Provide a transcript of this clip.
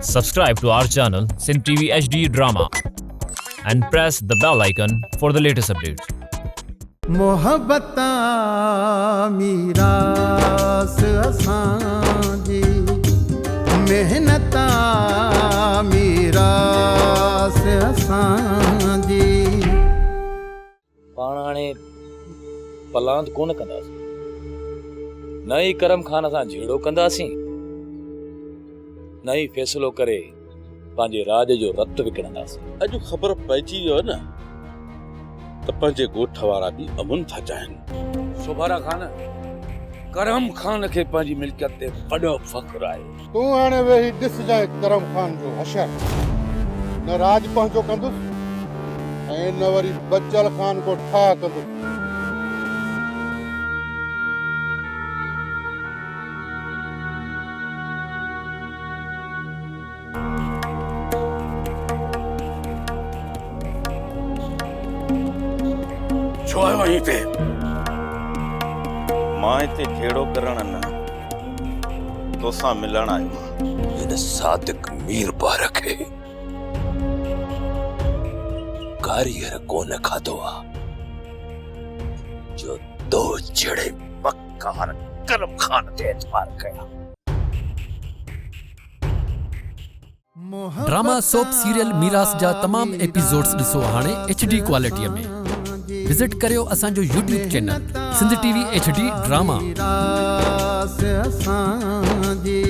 Subscribe to our channel Sindh TV HD Drama and press the bell icon for the latest updates. मोहब्बता मीरास असांजी मेहनता मीरास असांजी पाण हाणे पलांद कोन कंदासीं न ई करम खान सां झेड़ो कंदासीं न ई फ़ैसिलो करे पंहिंजे राज जो रत विकिणंदासीं। अॼु ख़बर पइजी वियो न त पंहिंजे ॻोठ वारा बि अमुन था चाहिनि। सुभारा खान करम खान खे पंहिंजी मिल्कियत ते वॾो फ़ख्रु आहे। तूं हाणे वेही ॾिस जाए करम खान जो हशर न राज पंहिंजो कंदुसि ऐं न वरी बचल खान को ठा कंदुसि। छो आयो आहीं हिते? मां हिते झेड़ो करण न तोसां मिलण आयो हिन सादिक मीर बार खे कारीगर कोन खाधो आहे जो दो जड़े मक्कार करम खान ते एतबार कया। ड्रामा सोप सीरियल मीरास जा तमाम एपिसोड्स ॾिसो हाणे HD क्वालिटीअ में। विजिट करियो असांजो YouTube channel Sindh TV HD drama. मीरास असांजी